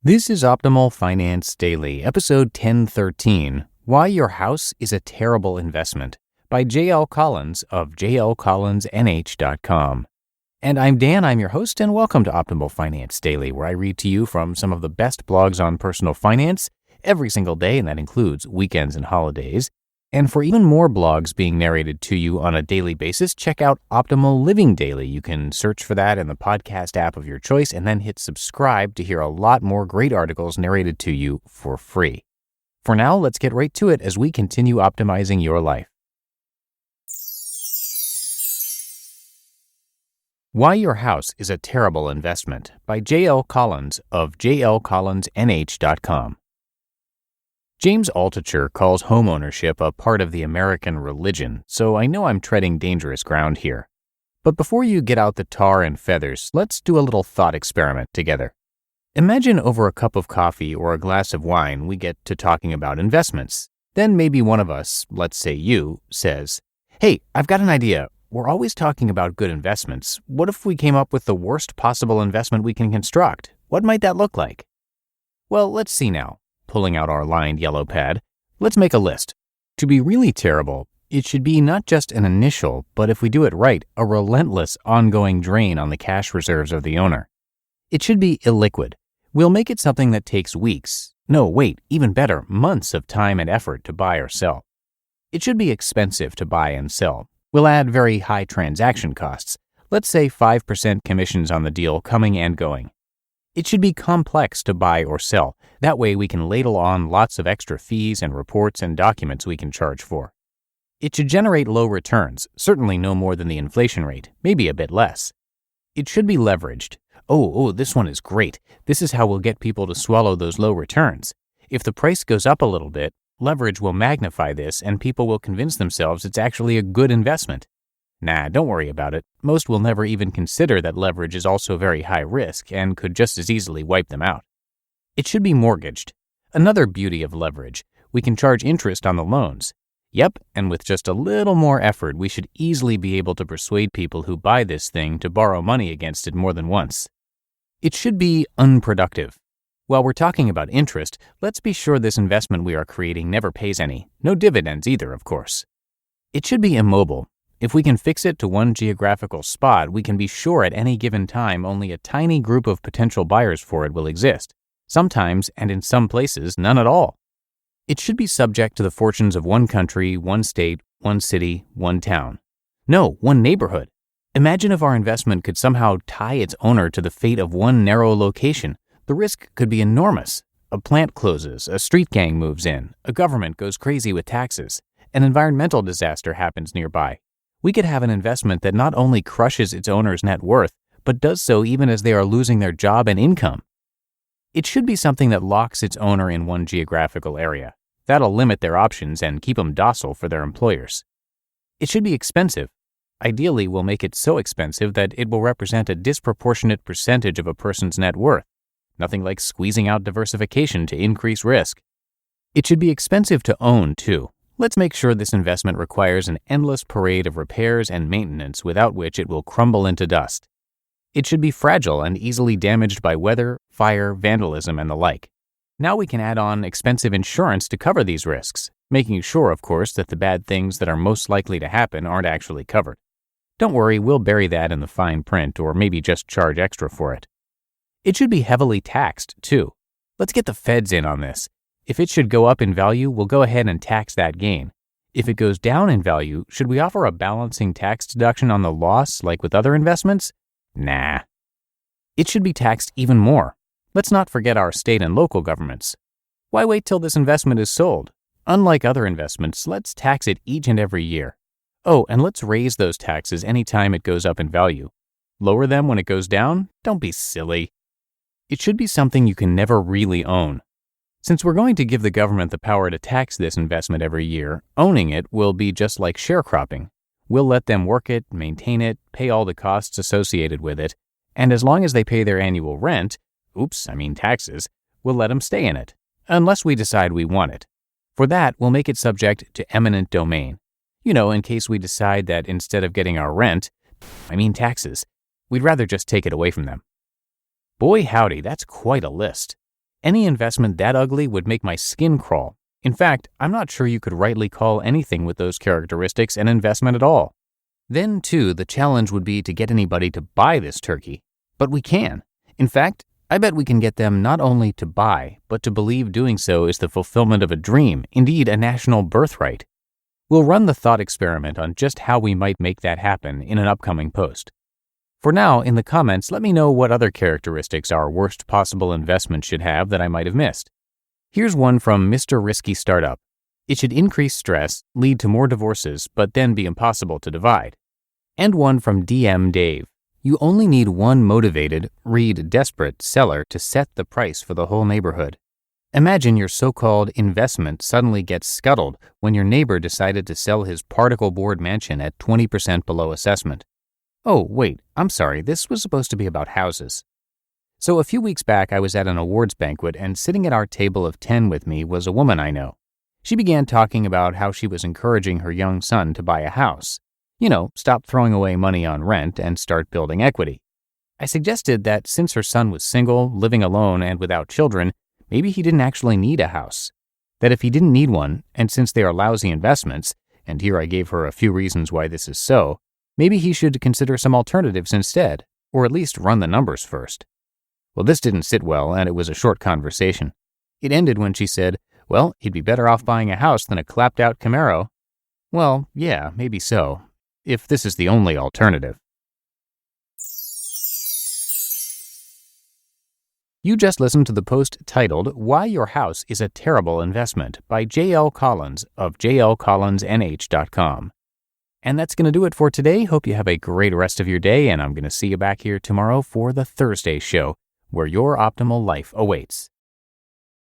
This is Optimal Finance Daily, episode 1013, Why Your House is a Terrible Investment, by J.L. Collins of jlcollinsnh.com. And I'm Dan, I'm your host, and welcome to Optimal Finance Daily, where I read to you from some of the best blogs on personal finance every single day, and that includes weekends and holidays. And for even more blogs being narrated to you on a daily basis, check out Optimal Living Daily. You can search for that in the podcast app of your choice and then hit subscribe to hear a lot more great articles narrated to you for free. For now, let's get right to it as we continue optimizing your life. Why Your House is a Terrible Investment by J.L. Collins of jlcollinsnh.com. James Altucher calls homeownership a part of the American religion, so I know I'm treading dangerous ground here. But before you get out the tar and feathers, let's do a little thought experiment together. Imagine over a cup of coffee or a glass of wine we get to talking about investments. Then maybe one of us, let's say you, says, "Hey, I've got an idea. We're always talking about good investments. What if we came up with the worst possible investment we can construct? What might that look like?" Well, let's see now. Pulling out our lined yellow pad, let's make a list. To be really terrible, it should be not just an initial, but if we do it right, a relentless ongoing drain on the cash reserves of the owner. It should be illiquid. We'll make it something that takes weeks, even better, months of time and effort to buy or sell. It should be expensive to buy and sell. We'll add very high transaction costs, let's say 5% commissions on the deal coming and going. It should be complex to buy or sell. That way we can ladle on lots of extra fees and reports and documents we can charge for. It should generate low returns, certainly no more than the inflation rate, maybe a bit less. It should be leveraged. This one is great. This is how we'll get people to swallow those low returns. If the price goes up a little bit, leverage will magnify this and people will convince themselves it's actually a good investment. Nah, don't worry about it. Most will never even consider that leverage is also very high risk and could just as easily wipe them out. It should be mortgaged. Another beauty of leverage, we can charge interest on the loans. Yep, and with just a little more effort, we should easily be able to persuade people who buy this thing to borrow money against it more than once. It should be unproductive. While we're talking about interest, let's be sure this investment we are creating never pays any. No dividends either, of course. It should be immobile. If we can fix it to one geographical spot, we can be sure at any given time only a tiny group of potential buyers for it will exist. Sometimes, and in some places, none at all. It should be subject to the fortunes of one country, one state, one city, one town. No, one neighborhood. Imagine if our investment could somehow tie its owner to the fate of one narrow location. The risk could be enormous. A plant closes, a street gang moves in, a government goes crazy with taxes, an environmental disaster happens nearby. We could have an investment that not only crushes its owner's net worth, but does so even as they are losing their job and income. It should be something that locks its owner in one geographical area. That'll limit their options and keep them docile for their employers. It should be expensive. Ideally, we'll make it so expensive that it will represent a disproportionate percentage of a person's net worth. Nothing like squeezing out diversification to increase risk. It should be expensive to own, too. Let's make sure this investment requires an endless parade of repairs and maintenance without which it will crumble into dust. It should be fragile and easily damaged by weather, fire, vandalism, and the like. Now we can add on expensive insurance to cover these risks, making sure, of course, that the bad things that are most likely to happen aren't actually covered. Don't worry, we'll bury that in the fine print or maybe just charge extra for it. It should be heavily taxed, too. Let's get the feds in on this. If it should go up in value, we'll go ahead and tax that gain. If it goes down in value, should we offer a balancing tax deduction on the loss like with other investments? Nah. It should be taxed even more. Let's not forget our state and local governments. Why wait till this investment is sold? Unlike other investments, let's tax it each and every year. And let's raise those taxes anytime it goes up in value. Lower them when it goes down? Don't be silly. It should be something you can never really own. Since we're going to give the government the power to tax this investment every year, owning it will be just like sharecropping. We'll let them work it, maintain it, pay all the costs associated with it, and as long as they pay their annual rent, taxes, we'll let them stay in it, unless we decide we want it. For that, we'll make it subject to eminent domain. In case we decide that instead of getting our rent, taxes, we'd rather just take it away from them. Boy howdy, that's quite a list. Any investment that ugly would make my skin crawl. In fact, I'm not sure you could rightly call anything with those characteristics an investment at all. Then, too, the challenge would be to get anybody to buy this turkey. But we can. In fact, I bet we can get them not only to buy, but to believe doing so is the fulfillment of a dream, indeed a national birthright. We'll run the thought experiment on just how we might make that happen in an upcoming post. For now, in the comments, let me know what other characteristics our worst possible investment should have that I might have missed. Here's one from Mr. Risky Startup. It should increase stress, lead to more divorces, but then be impossible to divide. And one from DM Dave. You only need one motivated, read desperate, seller to set the price for the whole neighborhood. Imagine your so-called investment suddenly gets scuttled when your neighbor decided to sell his particle board mansion at 20% below assessment. Oh, wait, I'm sorry, this was supposed to be about houses. So a few weeks back, I was at an awards banquet, and sitting at our table of 10 with me was a woman I know. She began talking about how she was encouraging her young son to buy a house. Stop throwing away money on rent and start building equity. I suggested that since her son was single, living alone, and without children, maybe he didn't actually need a house. That if he didn't need one, and since they are lousy investments, and here I gave her a few reasons why this is so, maybe he should consider some alternatives instead, or at least run the numbers first. Well, this didn't sit well, and it was a short conversation. It ended when she said, well, he'd be better off buying a house than a clapped-out Camaro. Well, yeah, maybe so, if this is the only alternative. You just listened to the post titled, Why Your House is a Terrible Investment by J.L. Collins of jlcollinsnh.com. And that's going to do it for today. Hope you have a great rest of your day, and I'm going to see you back here tomorrow for the Thursday show, where your optimal life awaits.